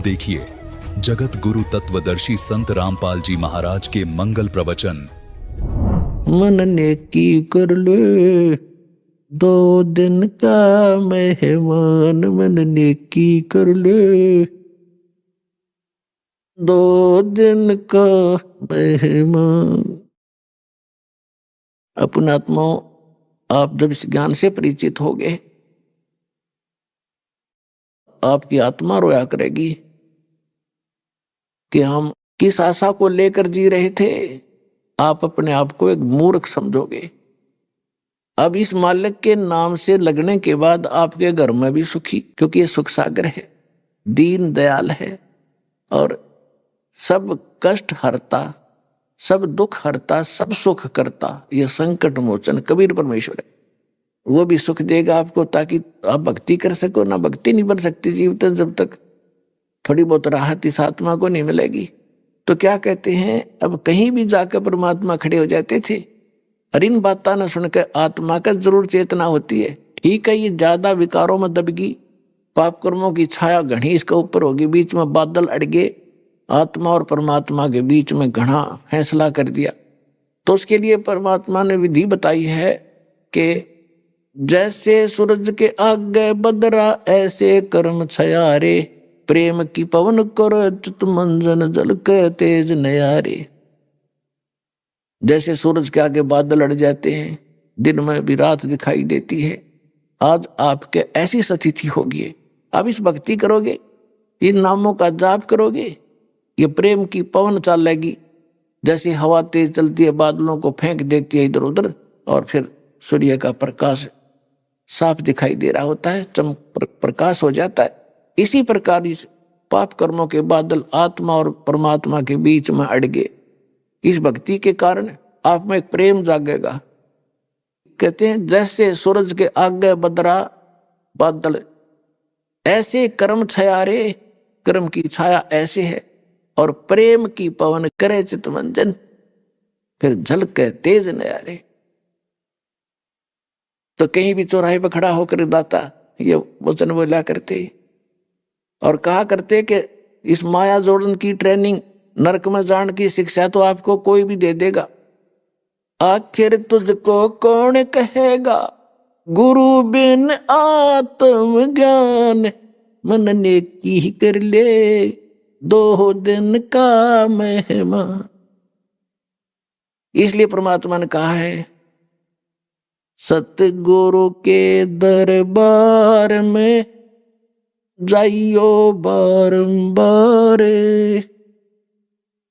देखिए जगत गुरु तत्वदर्शी संत रामपाल जी महाराज के मंगल प्रवचन। मन नेकी कर ले 2 दिन का मेहमान, मन नेकी कर ले 2 दिन का मेहमान। अपने आत्माओं, आप जब इस ज्ञान से परिचित हो गए, आपकी आत्मा रोया करेगी कि हम किस आशा को लेकर जी रहे थे। आप अपने आप को एक मूर्ख समझोगे। अब इस मालिक के नाम से लगने के बाद आपके घर में भी सुखी, क्योंकि ये सुख सागर है, दीन दयाल है और सब कष्ट हरता, सब दुख हरता, सब सुख करता, यह संकट मोचन कबीर परमेश्वर है। वो भी सुख देगा आपको ताकि आप भक्ति कर सको। ना भक्ति नहीं बन सकती जीवन जब तक थोड़ी बहुत राहत इस आत्मा को नहीं मिलेगी। तो क्या कहते हैं, अब कहीं भी जाकर परमात्मा खड़े हो जाते थे और इन बातों न सुनकर आत्मा का जरूर चेतना होती है। ठीक है, ये ज्यादा विकारों में दबगी, पाप कर्मों की छाया घनी इसके ऊपर होगी, बीच में बादल अड़ गए, आत्मा और परमात्मा के बीच में घना फैसला कर दिया। तो उसके लिए परमात्मा ने विधि बताई है कि जैसे सूरज के आगे बदरा ऐसे कर्म छयारे, प्रेम की पवन करो चित मंजन जल के तेज नयारे। जैसे सूरज के आगे बादल अड़ जाते हैं, दिन में भी रात दिखाई देती है, आज आपके ऐसी स्थिति होगी। आप इस भक्ति करोगे, इन नामों का जाप करोगे, ये प्रेम की पवन चलेगी। जैसे हवा तेज चलती है, बादलों को फेंक देती है इधर उधर, और फिर सूर्य का प्रकाश साफ दिखाई दे रहा होता है, चमक प्रकाश हो जाता है। इसी प्रकार इस पाप कर्मों के बादल आत्मा और परमात्मा के बीच में अड़ गए। इस भक्ति के कारण आप में एक प्रेम जागेगा। कहते हैं जैसे सूरज के आगे बदरा बादल ऐसे कर्म छयारे, कर्म की छाया ऐसे है, और प्रेम की पवन करे चित मंजन, फिर झलके तेज नयारे। तो कहीं भी चौराहे पर खड़ा होकर दाता ये वचन बोला करते और कहा करते कि इस माया जोड़न की ट्रेनिंग, नरक में जान की शिक्षा तो आपको कोई भी दे देगा। आखिर तुझको कौन कहेगा गुरु बिन आत्म ज्ञान, मन नेकी ही कर ले 2 दिन का मेहमान। इसलिए परमात्मा ने कहा है सतगुरु के दरबार में जाइयो बारंबार,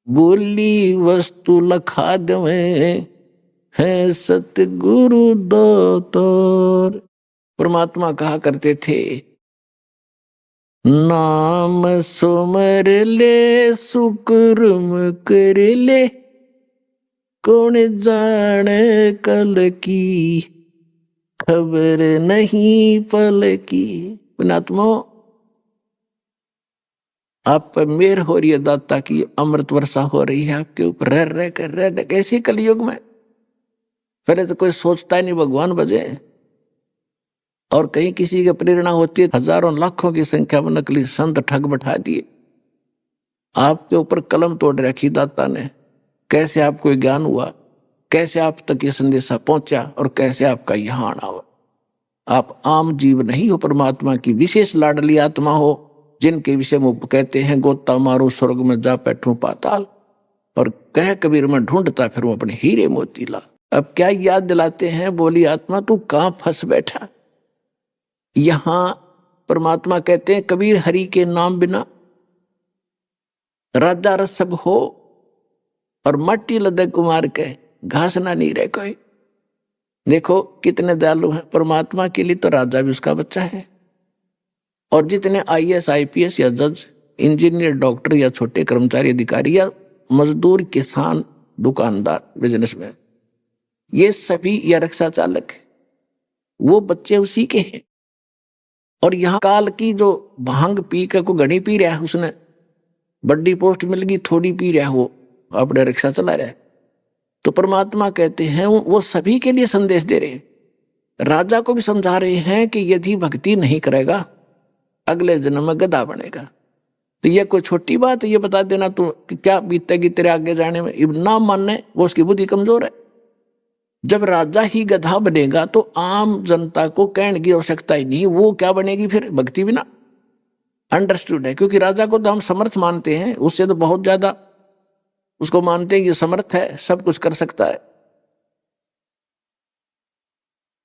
बोली वस्तु लखा दें है सतगुरु दातार। परमात्मा कहा करते थे नाम सुमर ले सुकर्म कर ले, कौन जाने कल की खबर नहीं पल की। पुणात्मा, आप पर मेहर हो रही है दाता की, अमृत वर्षा हो रही है आपके ऊपर, रह कर कैसी कलयुग में। पहले तो कोई सोचता ही नहीं भगवान बजे, और कहीं किसी की प्रेरणा होती है, हजारों लाखों की संख्या में नकली संत ठग बैठा दिए। आपके ऊपर कलम तोड़ रखी दाता ने। कैसे आपको ज्ञान हुआ, कैसे आप तक ये संदेशा पहुंचा, और कैसे आपका यहाँ आना हुआ। आप आम जीव नहीं हो, परमात्मा की विशेष लाडली आत्मा हो, जिनके विषय में कहते हैं गोता मारो स्वर्ग में जा बैठूं पाताल, और कह कबीर में ढूंढता फिर वो अपने हीरे मोती ला। अब क्या याद दिलाते हैं, बोली आत्मा तू कहां फंस बैठा। यहां परमात्मा कहते हैं कबीर हरि के नाम बिना राजा रस सब हो, और मट्टी लदे कुमार के घास ना नहीं रहे कोई। देखो कितने दयालु हैं। परमात्मा के लिए तो राजा भी उसका बच्चा है, और जितने IAS IPS या जज, इंजीनियर, डॉक्टर या छोटे कर्मचारी अधिकारी या मजदूर, किसान, दुकानदार, बिजनेसमैन, ये सभी या रिक्शा चालक, वो बच्चे उसी के हैं। और यहाँ काल की जो भांग पी कर को घड़ी पी रहा है, उसने बड़ी पोस्ट मिल गई, थोड़ी पी रहा है, वो अपने रिक्शा चला रहा है। तो परमात्मा कहते हैं वो सभी के लिए संदेश दे रहे हैं। राजा को भी समझा रहे हैं कि यदि भक्ति नहीं करेगा अगले जन्म में गधा बनेगा। तो ये कोई छोटी बात है ये बता देना तू कि क्या बीतेगी तेरे आगे जाने में। इब ना मानने वो उसकी बुद्धि कमजोर है। जब राजा ही गधा बनेगा तो आम जनता को कहने की आवश्यकता ही नहीं, वो क्या बनेगी फिर भक्ति बिना। अंडरस्टूड है, क्योंकि राजा को तो हम समर्थ मानते हैं, उससे तो बहुत ज्यादा उसको मानते हैं कि समर्थ है, सब कुछ कर सकता है।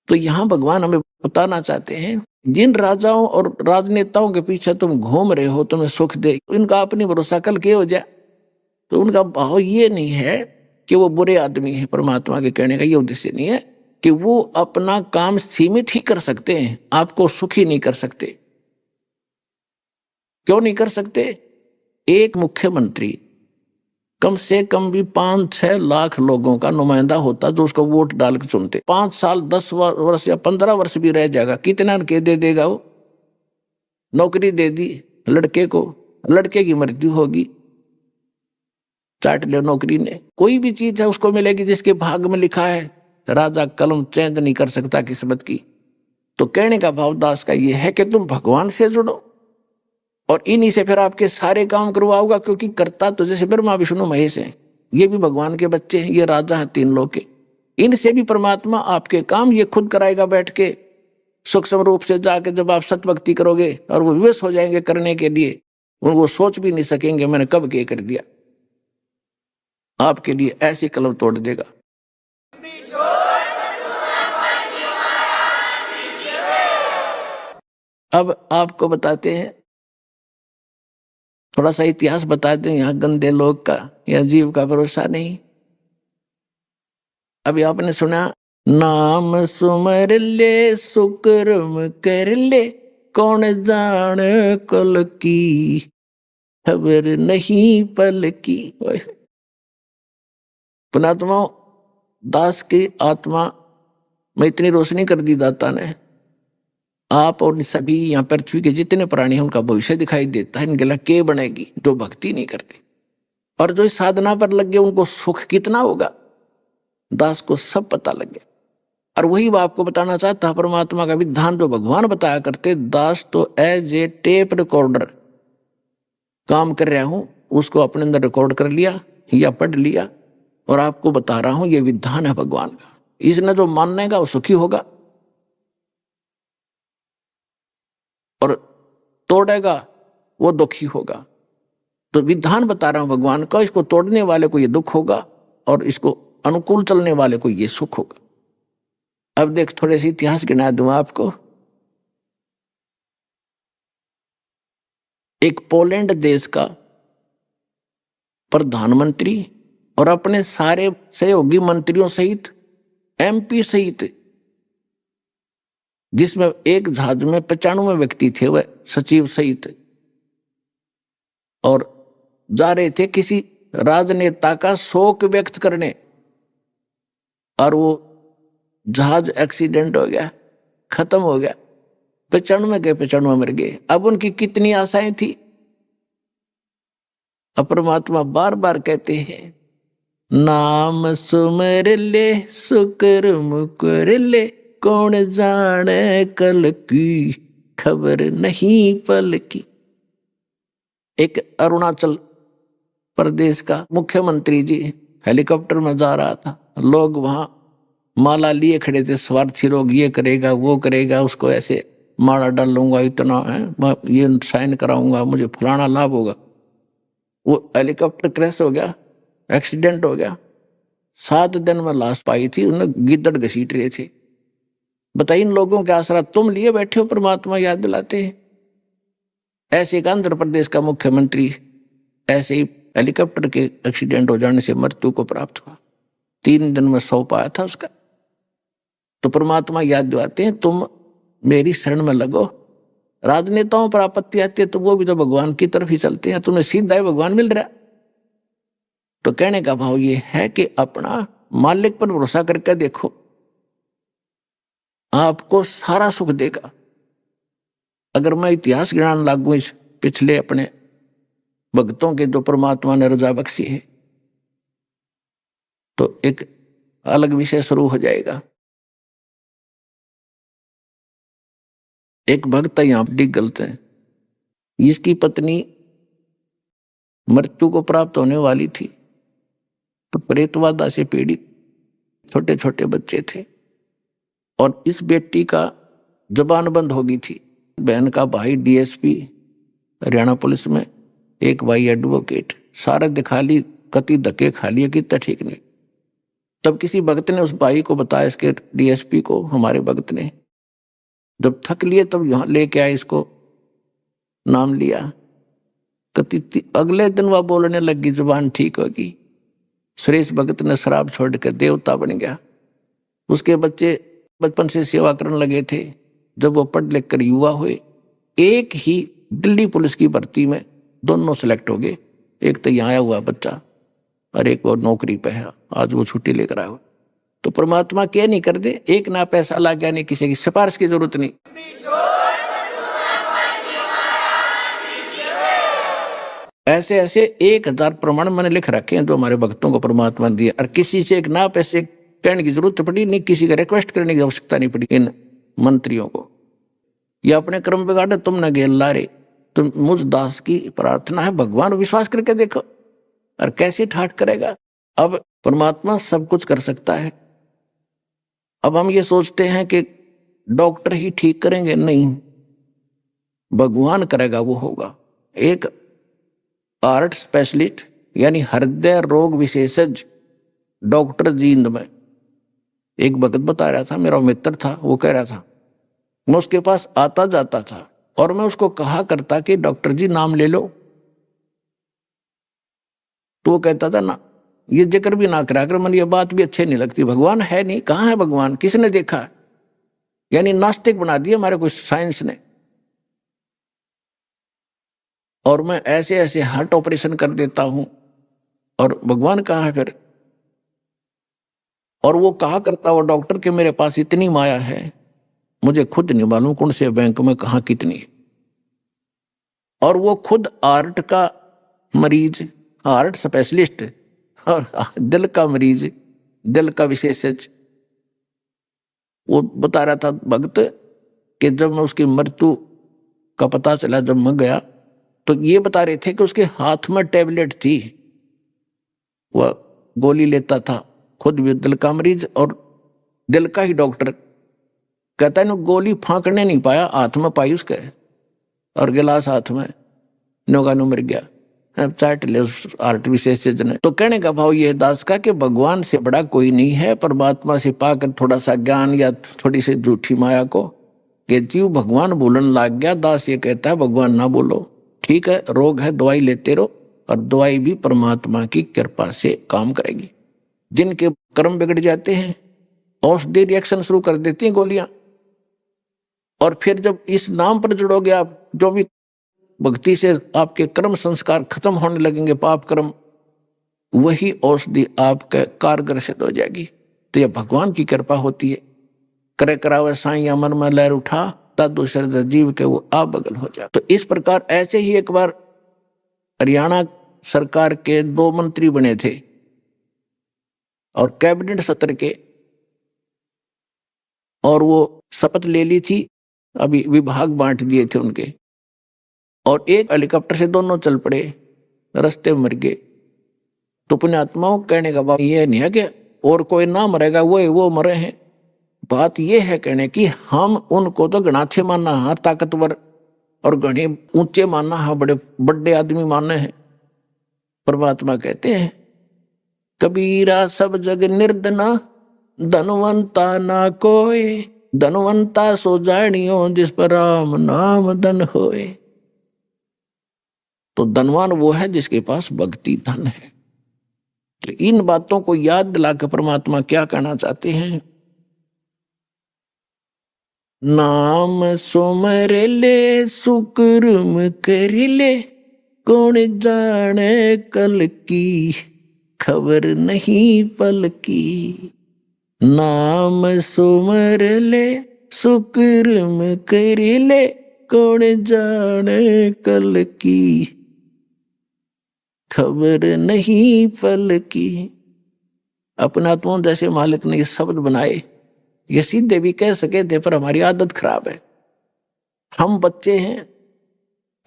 तो यहां भगवान हमें बताना चाहते हैं जिन राजाओं और राजनेताओं के पीछे तुम घूम रहे हो तुम्हें सुख दे, इनका अपनी भरोसा कल के हो जाए। तो उनका भाव ये नहीं है कि वो बुरे आदमी है, परमात्मा के कहने का ये उद्देश्य नहीं है कि वो अपना काम सीमित ही कर सकते हैं, आपको सुखी नहीं कर सकते। क्यों नहीं कर सकते? एक मुख्यमंत्री कम से कम भी 5-6 लाख लोगों का नुमाइंदा होता जो उसको वोट डाल के चुनते। 5 साल 10 वर्ष या 15 वर्ष भी रह जाएगा, कितना के दे देगा वो? नौकरी दे दी लड़के को, लड़के की मृत्यु होगी, चाट ले नौकरी ने। कोई भी चीज है उसको मिलेगी जिसके भाग में लिखा है। राजा कलम चेंज नहीं कर सकता किस्मत की। तो कहने का भाव दास का ये है कि तुम भगवान से जुड़ो और इन्हीं से फिर आपके सारे काम करवाओगा, क्योंकि करता तो जैसे ब्रह्मा विष्णु महेश हैं, ये भी भगवान के बच्चे हैं, ये राजा हैं 3 लोग के। इनसे भी परमात्मा आपके काम ये खुद कराएगा बैठ के सूक्ष्म रूप से जाके। जब आप सत भक्ति करोगे और वो विवश हो जाएंगे करने के लिए, वो सोच भी नहीं सकेंगे मैंने कब के कर दिया, आपके लिए ऐसी कलम तोड़ देगा। अब आपको बताते हैं, थोड़ा सा इतिहास बता दें। यहाँ गंदे लोग का या जीव का भरोसा नहीं। अभी आपने सुना, नाम सुमर ले सुकर्म कर ले, कौन जान कल की खबर नहीं पल की। पुणात्मा दास की आत्मा में इतनी रोशनी कर दी दाता ने, आप और सभी यहाँ पृथ्वी के जितने प्राणी हैं उनका भविष्य दिखाई देता है। इनके लिए के बनेगी जो भक्ति नहीं करते और जो इस साधना पर लग गए, उनको सुख कितना होगा दास को सब पता लग गया। और वही वो आपको बताना चाहता परमात्मा का विधान जो भगवान बताया करते, दास तो एज ए टेप रिकॉर्डर काम कर रहा हूं, उसको अपने अंदर रिकॉर्ड कर लिया या पढ़ लिया और आपको बता रहा हूं ये विधान है भगवान का। इसने जो मानेगा वो सुखी होगा और तोड़ेगा वो दुखी होगा। तो विधान बता रहा हूं भगवान का, इसको तोड़ने वाले को ये दुख होगा और इसको अनुकूल चलने वाले को ये सुख होगा। अब देख थोड़े से इतिहास गिना दूं आपको। एक पोलैंड देश का प्रधानमंत्री और अपने सारे सहयोगी मंत्रियों सहित एमपी सहित, जिसमें एक जहाज में 95 व्यक्ति थे वह सचिव सहित, और जा रहे थे किसी राजनेता का शोक व्यक्त करने, और वो जहाज एक्सीडेंट हो गया, खत्म हो गया। 95 के 95 मर गए। अब उनकी कितनी आशाएं थी। परमात्मा बार बार कहते हैं, नाम सुमर ले सुकर्म कर ले, कौन जाने कल की खबर नहीं पल की। एक अरुणाचल प्रदेश का मुख्यमंत्री जी हेलीकॉप्टर में जा रहा था, लोग वहां माला लिए खड़े थे, स्वार्थी लोग, ये करेगा वो करेगा, उसको ऐसे माला डालूंगा, इतना है, मैं ये साइन कराऊंगा, मुझे फलाना लाभ होगा। वो हेलीकॉप्टर क्रैश हो गया, एक्सीडेंट हो गया। 7 दिन में लाश पाई थी, उन्हें गिद्दड़ घसीट रहे थे। बताइए इन लोगों के आसरा तुम लिए बैठे हो, परमात्मा याद दिलाते हैं। ऐसे एक आंध्र प्रदेश का मुख्यमंत्री ऐसे ही हेलीकॉप्टर के एक्सीडेंट हो जाने से मृत्यु को प्राप्त हुआ। 3 दिन में सौ पाया था उसका। तो परमात्मा याद दिलाते हैं, तुम मेरी शरण में लगो। राजनेताओं पर आपत्ति आती है तो वो भी तो भगवान की तरफ ही चलते हैं, तुम्हें सीधा ही भगवान मिल रहा। तो कहने का भाव ये है कि अपना मालिक पर भरोसा करके देखो, आपको सारा सुख देगा। अगर मैं इतिहास ज्ञान लागू इस पिछले अपने भक्तों के जो परमात्मा ने रजा बख्शी है, तो एक अलग विषय शुरू हो जाएगा। एक भक्त यहाँ डिग गलते हैं, इसकी पत्नी मृत्यु को प्राप्त होने वाली थी, तो प्रेतवादा से पीड़ित छोटे छोटे बच्चे थे। और इस बेटी का जबान बंद हो गई थी। बहन का भाई डीएसपी हरियाणा पुलिस में, एक भाई एडवोकेट, सारा दिखा ली, कति धक्के खा लिए, कितना ठीक नहीं। तब किसी भक्त ने उस भाई को बताया, इसके डीएसपी को, हमारे भक्त ने, जब थक लिए तब यहाँ लेके आए, इसको नाम लिया। कति अगले दिन वह बोलने लगी, जुबान ठीक होगी। सुरेश भगत ने शराब छोड़कर देवता बन गया। उसके बच्चे बचपन से सेवा करने लगे थे। जब वो पढ़ लिख कर युवा हुए, एक ही दिल्ली पुलिस की भर्ती में दोनों सेलेक्ट हो गए। एक तो यहाँ आया हुआ बच्चा और एक वो नौकरी पे है, आज वो छुट्टी लेकर आया हुआ। तो परमात्मा क्या नहीं कर दे, एक ना पैसा ला गया, नहीं किसी की सिफारिश की जरूरत नहीं। ऐसे ऐसे 1000 प्रमाण मैंने लिख रखे हैं जो हमारे भक्तों को परमात्मा ने दिए, और किसी से एक ना पैसे कहने की जरूरत पड़ी नहीं, किसी का रिक्वेस्ट करने की आवश्यकता नहीं पड़ी। इन मंत्रियों को ये अपने कर्म बिगाड़े, तुम न गेल लारे। तुम मुझ दास की प्रार्थना है, भगवान विश्वास करके देखो, और कैसे ठाठ करेगा। अब परमात्मा सब कुछ कर सकता है। अब हम ये सोचते हैं कि डॉक्टर ही ठीक करेंगे, नहीं, भगवान करेगा, वो होगा। एक हार्ट स्पेशलिस्ट यानी हृदय रोग विशेषज्ञ डॉक्टर जींद में एक भगत बता रहा था, मेरा मित्र था, वो कह रहा था, मैं उसके पास आता जाता था और मैं उसको कहा करता कि डॉक्टर जी नाम ले लो, तो वो कहता था ना, ये जिक्र भी ना करा कर, मन ये बात भी अच्छी नहीं लगती, भगवान है नहीं, कहाँ है भगवान, किसने देखा। यानी नास्तिक बना दिया हमारे कुछ साइंस ने। और मैं ऐसे ऐसे हार्ट ऑपरेशन कर देता हूं, और भगवान कहाँ है फिर। और वो कहा करता वो डॉक्टर के मेरे पास इतनी माया है, मुझे खुद नहीं मालूम कौन से बैंक में कहाँ कितनी। और वो खुद हार्ट का मरीज, हार्ट स्पेशलिस्ट और दिल का मरीज, दिल का विशेषज्ञ। वो बता रहा था भक्त कि जब मैं उसकी मृत्यु का पता चला, जब मैं गया, तो ये बता रहे थे कि उसके हाथ में टैबलेट थी, वह गोली लेता था, खुद भी दिल का मरीज और दिल का ही डॉक्टर। कहता है गोली फांकने नहीं पाया, हाथ में पाई उसके, और गिलास हाथ में, नौगानो मर गया। अब चाट ले उस आर्ट विशेषज्ञ ने। तो कहने का भाव यह दास का कि भगवान से बड़ा कोई नहीं है। परमात्मा से पाकर थोड़ा सा ज्ञान या थोड़ी सी झूठी माया को कि जीव भगवान बोलन लग गया, दास ये कहता है भगवान ना बोलो। ठीक है, रोग है, दवाई लेते रहो, और दवाई भी परमात्मा की कृपा से काम करेगी। जिनके कर्म बिगड़ जाते हैं, औषधि रिएक्शन शुरू कर देती हैं गोलियां, और फिर जब इस नाम पर जुड़ोगे आप, जो भी भक्ति से आपके कर्म संस्कार खत्म होने लगेंगे, पाप कर्म, वही औषधि आपके कारगर सिद्ध हो जाएगी। तो यह भगवान की कृपा होती है। करे करावे साईं मन में लहर उठा, दूसरे जीव के वो आप बगल हो जाए। तो इस प्रकार ऐसे ही एक बार हरियाणा सरकार के 2 मंत्री बने थे, और कैबिनेट सत्र के, और वो शपथ ले ली थी, अभी विभाग बांट दिए थे उनके, और एक हेलीकॉप्टर से दोनों चल पड़े, रास्ते में मर गए। तो पुण्यात्माओं कहने का बात यह नहीं है कि और कोई ना मरेगा, वो मरे हैं। बात यह है कहने की, हम उनको तो गणाछे मानना है, ताकतवर और घने ऊंचे मानना है, बड़े बड़े आदमी मानने हैं। परमात्मा कहते हैं कबीरा सब जग निर्धना, धनवंता ना कोई, धनवंता सो जानियो जिस पर राम नाम धन होए। तो धनवान वो है जिसके पास भक्ति धन है। तो इन बातों को याद दिलाकर परमात्मा क्या कहना चाहते हैं, नाम सुमर ले सुकर्म कर ले, कौन जाने कल की खबर नहीं पल की। नाम सुमर ले सुकर्म कर ले, कौन जाने कल की खबर नहीं पल की। अपना तो जैसे मालिक ने ये शब्द बनाए, ये सीधे भी कह सके थे, पर हमारी आदत खराब है। हम बच्चे हैं,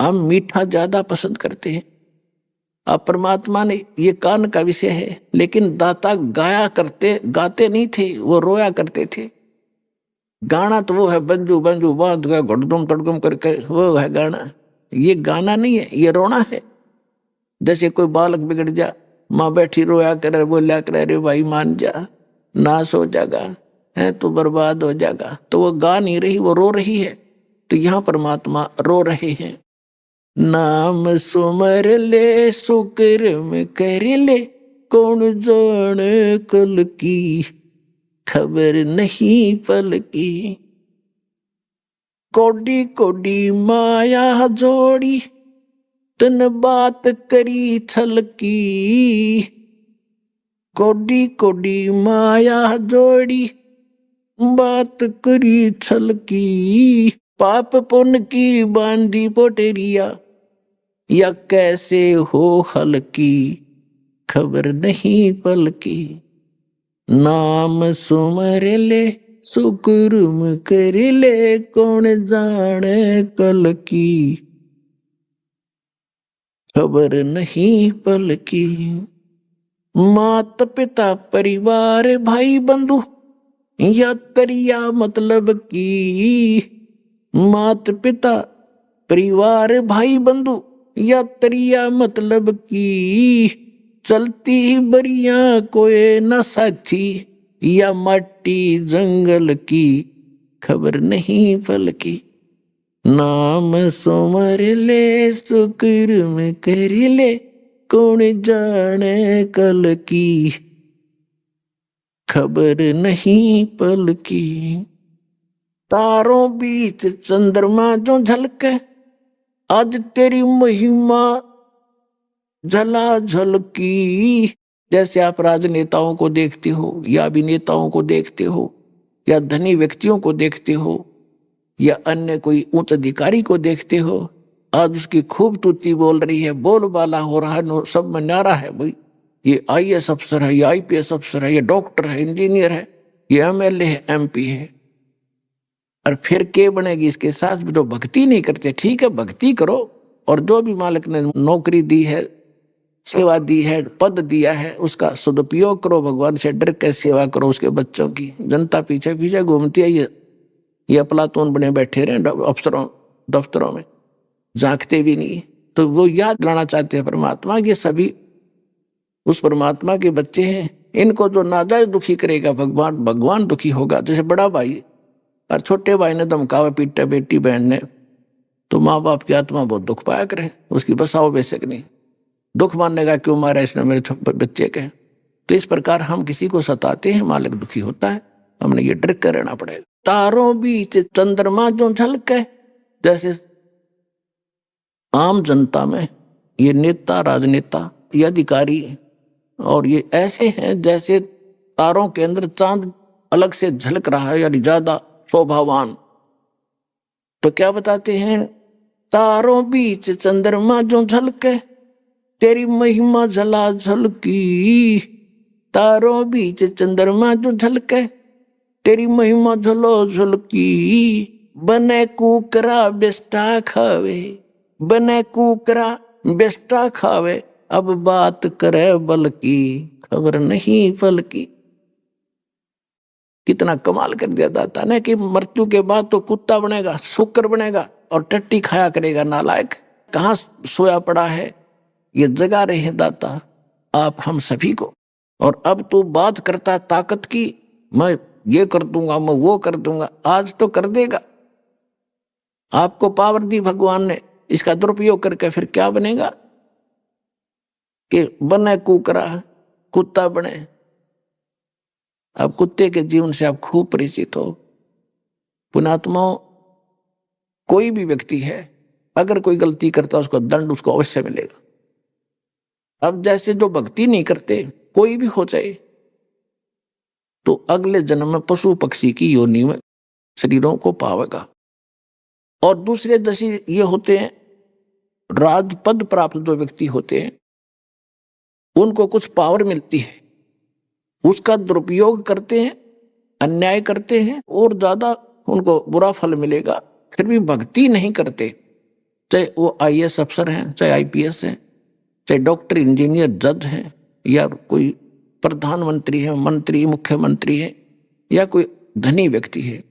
हम मीठा ज्यादा पसंद करते हैं, अब परमात्मा ने, ये कान का विषय है, लेकिन दाता गाया करते, गाते नहीं थे, वो रोया करते थे। गाना तो वो है बंजू बंजू बांध गया घुटदुम तड़गुम करके, वो है गाना। ये गाना नहीं है, ये रोना है। जैसे कोई बालक बिगड़ जा, माँ बैठी रोया करे, बोलिया करे, अरे भाई मान जा, नाश हो जाएगा, है तो बर्बाद हो जाएगा, तो वो गा नहीं रही, वो रो रही है। तो यहाँ परमात्मा रो रहे हैं। नाम सुमर ले सुकर्म कर ले, कौन जाने कल की, खबर नहीं पल की। कोडी कोडी माया जोड़ी, तन बात करी छल की। कोडी कोडी माया जोड़ी, बात करी छल की। पाप पुण्य की बांधी पोटेरिया, या कैसे हो हल्की, खबर नहीं पल की। नाम सुमर ले सुकुर्म कर ले, कौन जाने कल की, खबर नहीं पल की। माता पिता परिवार भाई बंधु, या तरिया मतलब की। माता पिता परिवार भाई बंधु, या तरिया मतलब की। चलती बरिया कोई न साथी, या मट्टी जंगल की, खबर नहीं पल की। नाम सुमर ले सुकर्म कर ले, कौन जाने कल की, खबर नहीं पल की। तारों बीच चंद्रमा जो झलके, आज तेरी महिमा झला झलकी। जैसे आप राजनेताओं को देखते हो, या अभिनेताओं को देखते हो, या धनी व्यक्तियों को देखते हो, या अन्य कोई उच्च अधिकारी को देखते हो, आज उसकी खूब तुति बोल रही है, बोलबाला हो रहा है, सब में न्यारा है भाई, ये आईएएस अफसर है, ये आईपीएस अफसर है, ये डॉक्टर है, इंजीनियर है, ये एमएलए है, एमपी है। और फिर के बनेगी इसके साथ जो भक्ति नहीं करते। ठीक है, भक्ति करो, और जो भी मालिक ने नौकरी दी है, सेवा दी है, पद दिया है, उसका सदुपयोग करो, भगवान से डर के सेवा करो उसके बच्चों की। जनता पीछे पीछे घूमती है, ये अपलातून बने बैठे रहे अफसरों दफ्तरों में, झांकते भी नहीं। तो वो याद दिलाना चाहते हैं परमात्मा, ये सभी उस परमात्मा के बच्चे हैं। इनको जो नाजायज दुखी करेगा भगवान, भगवान दुखी होगा। जैसे बड़ा भाई और छोटे भाई ने धमकावा पीटा बेटी बहन ने, तो माँ बाप की आत्मा बहुत दुख पाया करे, उसकी बसाओ बेशक नहीं, दुख मानने क्यों मारा इसने मेरे बच्चे के। तो इस प्रकार हम किसी को सताते हैं, मालिक दुखी होता है, हमने ये डर कर रहना पड़ेगा। तारों बीच चंद्रमा जो झलके, जैसे आम जनता में ये नेता, राजनेता, ये अधिकारी, और ये ऐसे हैं जैसे तारों के अंदर चांद अलग से झलक रहा है, यानी ज्यादा शोभावान। तो क्या बताते हैं, तारों बीच चंद्रमा जो झलके, तेरी महिमा झला झलकी। तारों बीच चंद्रमा जो झलके, तेरी महिमा झलो झलकी। बने कुकरा बेस्टा खावे, बने कुकरा बेस्टा खावे, अब बात करे बल की, खबर नहीं पल की। कितना कमाल कर दिया दाता ने कि मृत्यु के बाद तो कुत्ता बनेगा, शुक्र बनेगा और टट्टी खाया करेगा। नालायक कहाँ सोया पड़ा है, ये जगा रहे हैं दाता आप हम सभी को। और अब तू बात करता ताकत की, मैं ये कर दूंगा, मैं वो कर दूंगा, आज तो कर देगा। आपको पावर दी भगवान ने, इसका दुरुपयोग करके फिर क्या बनेगा कि बने कुकरा कुत्ता बने। अब कुत्ते के जीवन से आप खूब परिचित हो। पुण्यात्माओं, कोई भी व्यक्ति है, अगर कोई गलती करता उसको दंड उसको अवश्य मिलेगा। अब जैसे जो भक्ति नहीं करते, कोई भी हो जाए, तो अगले जन्म में पशु पक्षी की योनि में शरीरों को पावेगा। और दूसरे दशा ये होते हैं, राजपद प्राप्त जो व्यक्ति होते हैं, उनको कुछ पावर मिलती है, उसका दुरुपयोग करते हैं, अन्याय करते हैं, और ज्यादा उनको बुरा फल मिलेगा। फिर भी भक्ति नहीं करते, चाहे वो आईएएस अफसर हैं, चाहे आईपीएस हैं, चाहे डॉक्टर, इंजीनियर, जज है, या कोई प्रधानमंत्री है, मंत्री, मुख्यमंत्री है, या कोई धनी व्यक्ति है,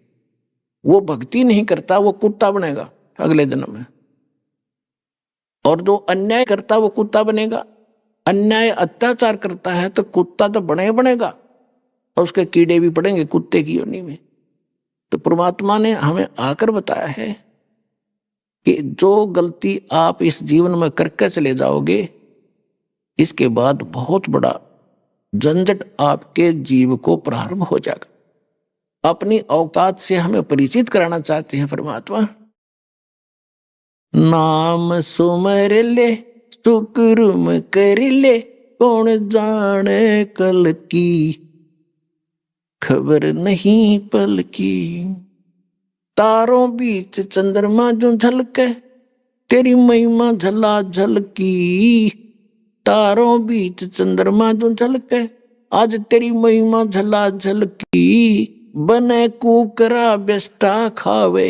वो भक्ति नहीं करता, वो कुत्ता बनेगा अगले जन्म में। और जो अन्याय करता वो कुत्ता बनेगा। अन्याय अत्याचार करता है तो कुत्ता तो बनेगा, और उसके कीड़े भी पड़ेंगे कुत्ते की योनि में। तो परमात्मा ने हमें आकर बताया है कि जो गलती आप इस जीवन में करके चले जाओगे, इसके बाद बहुत बड़ा झंझट आपके जीव को प्रारंभ हो जाएगा। अपनी औकात से हमें परिचित कराना चाहते हैं परमात्मा। नाम सुमर ले सुकर्म कर ले, कौन जाने कल की, खबर नहीं पल की। तारों बीच चंद्रमा जो झलके, तेरी महिमा झला झलकी। तारों बीच चंद्रमा जो झलके, आज तेरी महिमा झला झलकी। बने कुकरा बेस्टा खावे,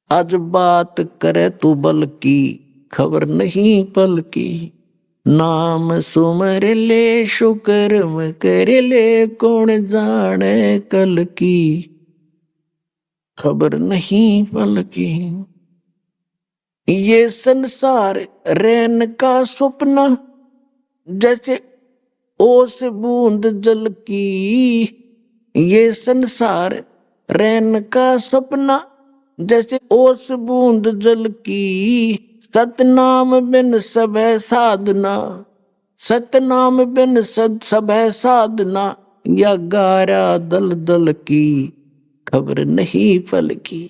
आज बात करे तू बल की, खबर नहीं पल की। नाम सुमर ले शुकर्म कर ले, कौन जाने कल की, खबर नहीं पल की। ये संसार रैन का सपना, जैसे ओस बूंद जल की। ये संसार रैन का सपना, जैसे ओस बूंद जल की। सतनाम बिन सब है साधना, सतनाम बिन सब है साधना। या गारा दल दल की, खबर नहीं पल की।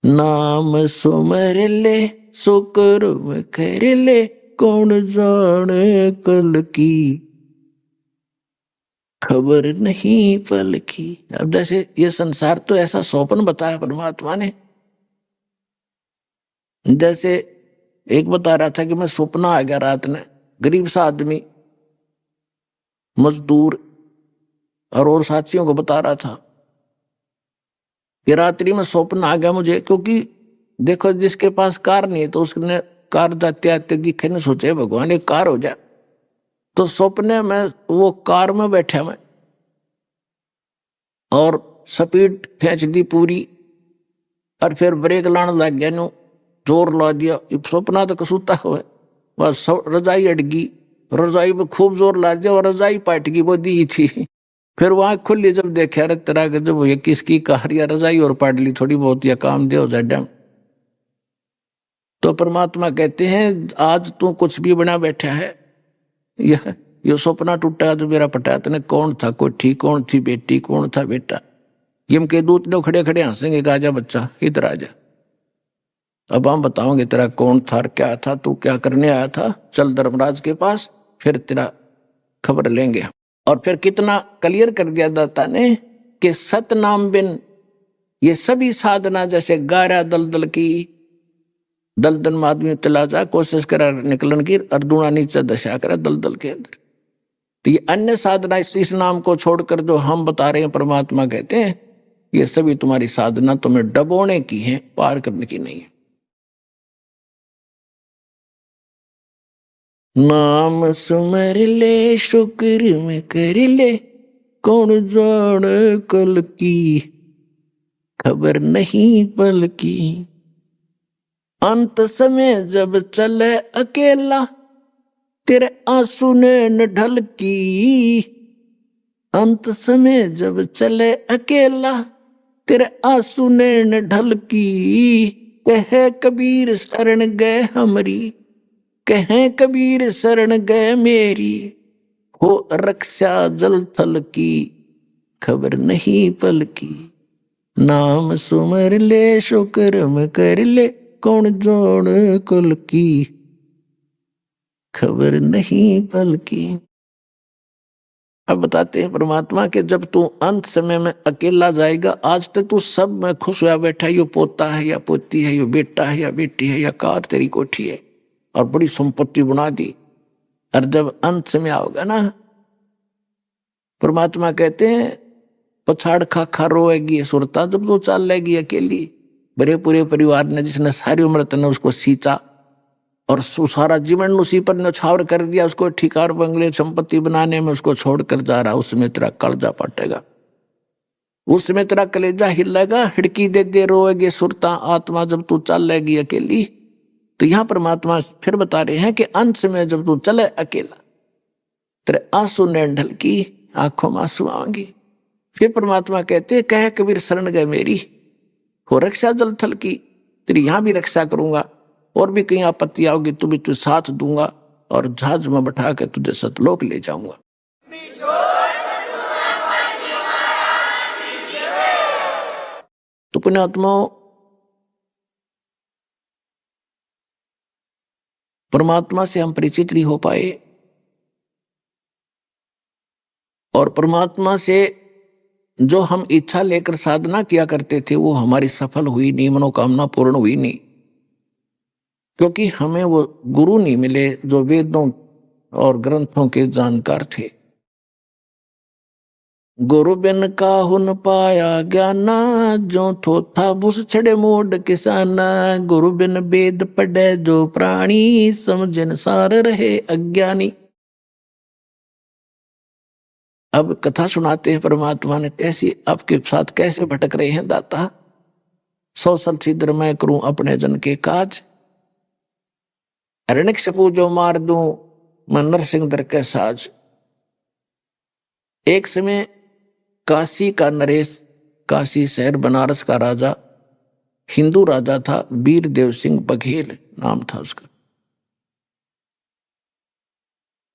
नाम सुमर ले सुकर्म कर ले, कौन जाने कल की, खबर नहीं पल की। अब जैसे ये संसार तो ऐसा सौपन बताया परमात्मा ने। जैसे एक बता रहा था कि मैं सपना आ गया रात में, गरीब सा आदमी, मजदूर और साथियों को बता रहा था कि रात्रि में सपना आ गया मुझे। क्योंकि देखो, जिसके पास कार नहीं है तो उसने कार जाते आते दिखे ने सोचे भगवान एक कार हो जाए। तो सपने में वो कार में बैठा मैं, और स्पीड खींच दी पूरी, और फिर ब्रेक लाने लग गया, नो जोर ला दिया। सपना तो कसूता हुआ, बस रजाई अड़गी, रजाई में खूब जोर ला दिया और रजाई पाट गई, वो दी थी। फिर वहां खुली, जब देखा रे तेरा के जब ये किसकी कार या रजाई और पाट ली थोड़ी बहुत, या काम दे हो जाए। तो परमात्मा कहते हैं आज तू कुछ भी बना बैठा है, यह ये सपना टूटा जो मेरा पटा, तने कौन था कोठी, कौन थी बेटी, कौन था बेटा। यम के दूत ने खड़े खड़े हंसेंगे, कहा जा बच्चा इधर आ जा, अब हम बताओगे तेरा कौन था, क्या था, तू क्या करने आया था, चल धर्मराज के पास, फिर तेरा खबर लेंगे। और फिर कितना क्लियर कर दिया दाता ने कि सतनाम बिन ये सभी साधना, जैसे गारा दलदल की, दलदल में आदमी चला जा, कोशिश करा निकलन की, अर्दुना नीचे दशा करा दलदल के अंदर। तो ये अन्य साधना इस नाम को छोड़कर जो हम बता रहे हैं, परमात्मा कहते हैं ये सभी तुम्हारी साधना तुम्हें डबोने की है, पार करने की नहीं है। नाम सुमर ले शुक्र कर ले, कौन जाने कल की, खबर नहीं पल की। अंत समय जब चले अकेला, तेरे आंसू ने न ढल की। अंत समय जब चले अकेला, तेरे आंसू ने न ढल की। कहे कबीर शरण गए हमरी, कहे कबीर शरण गए मेरी। हो रक्षा जल थल की, खबर नहीं पल की। नाम सुमर ले शुक्रम कर ले, कौन जाने कल की, खबर नहीं पल की। अब बताते हैं परमात्मा के जब तू अंत समय में अकेला जाएगा, आज तक तू सब में खुश हुआ बैठा, यो पोता है या पोती है, यो बेटा है या बेटी है, या कार तेरी कोठी है, और बड़ी संपत्ति बना दी। और जब अंत समय आओगा ना, परमात्मा कहते हैं पछाड़ खा खा रोएगी सुरता, जब तो चल लेगी अकेली। बड़े पूरे परिवार ने जिसने सारी उम्र तने उसको सींचा, और सारा जीवन उसी पर न्यौछावर कर दिया, उसको ठिकार बंगले संपत्ति बनाने में उसको छोड़कर जा रहा, उसमें तेरा कलेजा फटेगा, उसमें तेरा कलेजा हिलेगा, हिड़की दे दे रोएगी सुरता आत्मा जब तू चलेगी अकेली। तो यहां परमात्मा फिर बता रहे हैं कि अंत में जब तू चले अकेला, तेरे आंसू ने ढलकी आंखों में आंसू आएंगी। फिर परमात्मा कहते कह कबीर शरण गए मेरी, हो रक्षा जल थल की, तेरी यहां भी रक्षा करूंगा, और भी कहीं आपत्ति आओगी तो भी तुझे साथ दूंगा, और जहाज में बैठा के तुझे सतलोक ले जाऊंगा। तो पुण्यात्माओं, परमात्मा से हम परिचित नहीं हो पाए, और परमात्मा से जो हम इच्छा लेकर साधना किया करते थे वो हमारी सफल हुई नहीं, मनोकामना पूर्ण हुई नहीं, क्योंकि हमें वो गुरु नहीं मिले जो वेदों और ग्रंथों के जानकार थे। गुरु बिन काहुन पाया ज्ञाना, जो थोथा बुस छड़े मोड किसाना, गुरु बिन वेद पढ़े जो प्राणी, समझन सार रहे अज्ञानी। अब कथा सुनाते हैं परमात्मा ने कैसी आपके साथ कैसे भटक रहे हैं दाता। 100 साल छिद्र मैं करूं अपने जन के काज, हिरण्यकशिपु जो मार दूं मैं नरसिंह दर के साज। एक समय काशी का नरेश, काशी शहर बनारस का राजा, हिंदू राजा था, वीरदेव सिंह बघेल नाम था उसका।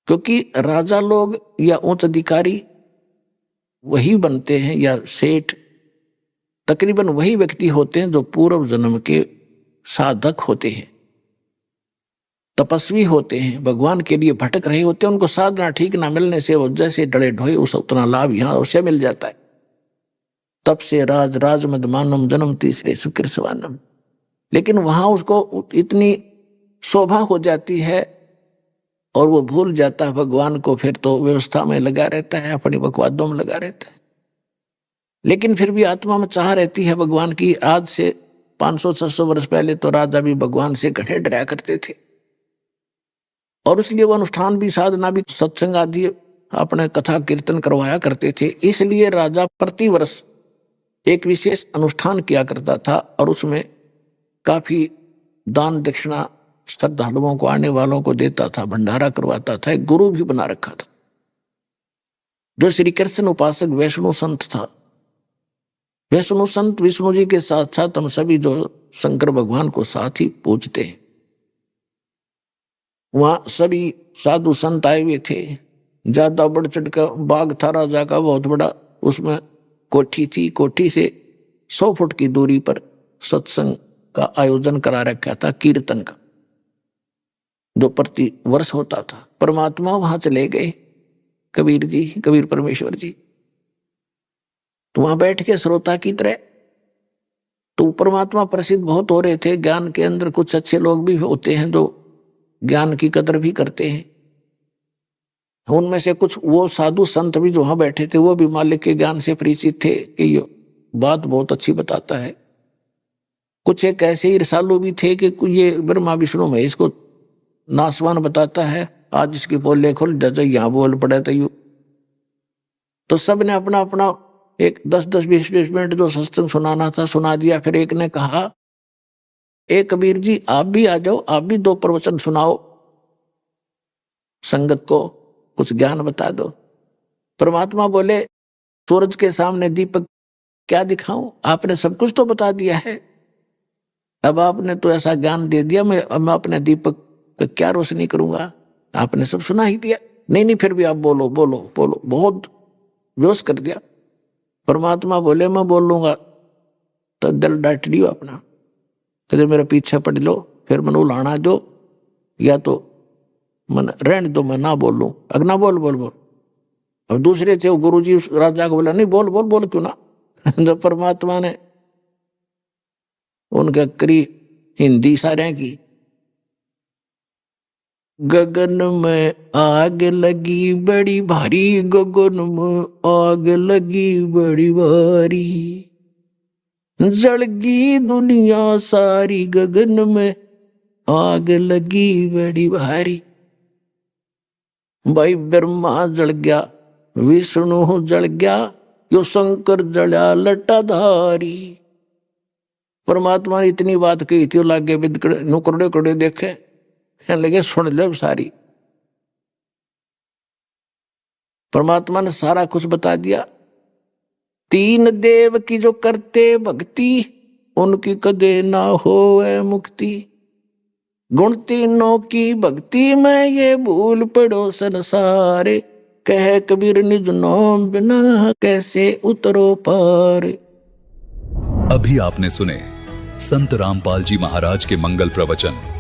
क्योंकि राजा लोग या उच्च अधिकारी वही बनते हैं, या सेठ, तकरीबन वही व्यक्ति होते हैं जो पूर्व जन्म के साधक होते हैं, तपस्वी होते हैं, भगवान के लिए भटक रहे होते हैं। उनको साधना ठीक ना मिलने से वो जैसे डले ढोए उस उतना लाभ यहाँ उसे मिल जाता है। तब से राज राज मदमानम जन्म तीसरे सुकृ स्वानम। लेकिन वहां उसको इतनी शोभा हो जाती है और वो भूल जाता है भगवान को, फिर तो व्यवस्था में लगा रहता है, अपनी बकवादों में लगा रहता है। लेकिन फिर भी आत्मा में चाह रहती है भगवान की। आज से 500-600 वर्ष पहले तो राजा भी भगवान से घटे डरा करते थे, और इसलिए वो अनुष्ठान भी, साधना भी, सत्संग आदि अपने कथा कीर्तन करवाया करते थे। इसलिए राजा प्रति वर्ष एक विशेष अनुष्ठान किया करता था, और उसमें काफी दान दक्षिणा श्रद्धालुओं को, आने वालों को देता था, भंडारा करवाता था। एक गुरु भी बना रखा था जो श्री कृष्ण उपासक वैष्णव संत था। वैष्णव संत विष्णु जी के साथ साथ हम सभी जो शंकर भगवान को साथ ही पूजते हैं, वहां सभी साधु संत आए हुए थे। ज्यादा बढ़ चढ़ का बाग था राजा का बहुत बड़ा, उसमें कोठी थी, कोठी से 100 फुट की दूरी पर सत्संग का आयोजन करा रखा था, कीर्तन का, जो प्रति वर्ष होता था। परमात्मा वहां चले गए, कबीर जी, कबीर परमेश्वर जी, तो वहां बैठ के श्रोता की तरह। तो परमात्मा प्रसिद्ध बहुत हो रहे थे। ज्ञान के अंदर कुछ अच्छे लोग भी होते हैं जो ज्ञान की कदर भी करते हैं। उनमें से कुछ वो साधु संत भी जो वहां बैठे थे वो भी मालिक के ज्ञान से परिचित थे कि ये बात बहुत अच्छी बताता है। कुछ एक ऐसे ईर्षालु भी थे कि ये ब्रह्मा विष्णु महेश को नासवान बताता है, आज इसकी बोले खोल जैसे यहाँ बोल पड़े तो सब ने अपना अपना एक 10-10, 20-20 मिनट जो सत्संग सुनाना था सुना दिया। फिर एक ने कहा, ए कबीर जी आप भी आ जाओ, आप भी 2 प्रवचन सुनाओ, संगत को कुछ ज्ञान बता दो। परमात्मा बोले, सूरज के सामने दीपक क्या दिखाऊं, आपने सब कुछ तो बता दिया है, अब आपने तो ऐसा ज्ञान दे दिया, मैं अपने दीपक का क्या रोशनी करूंगा, आपने सब सुना ही दिया। नहीं नहीं फिर भी आप बोलो बोलो बोलो, बहुत जोश कर दिया। परमात्मा बोले, मैं बोल लूंगा तो दिल डांट लियो अपना, तो मेरे पीछे पड़ लो, फिर मनु लाना दो, या तो मन रहने दो, मैं ना बोल लूं। अगर ना बोल बोल बोल। अब दूसरे थे, गुरु जी राजा को बोला, नहीं बोल बोल बोल क्यों ना। तो परमात्मा ने उनके करी हिंदी सारे की, गगन में आग लगी बड़ी भारी, गगन में आग लगी बड़ी भारी, जलगी दुनिया सारी, गगन में आग लगी बड़ी भारी। भाई ब्रह्मा जल गया, विष्णु जल गया, यो शंकर जला लटाधारी। परमात्मा ने इतनी बात कही थी, लागे नुकड़े कड़े देखे, कहने लगे सुन ले सारी। परमात्मा ने सारा कुछ बता दिया। तीन देव की जो करते भक्ति, उनकी कदे ना होए मुक्ति। गुण तीनों की भक्ति में ये भूल पड़ो संसारे, कह कबीर निज नाम बिना कैसे उतरो पार। अभी आपने सुने संत रामपाल जी महाराज के मंगल प्रवचन।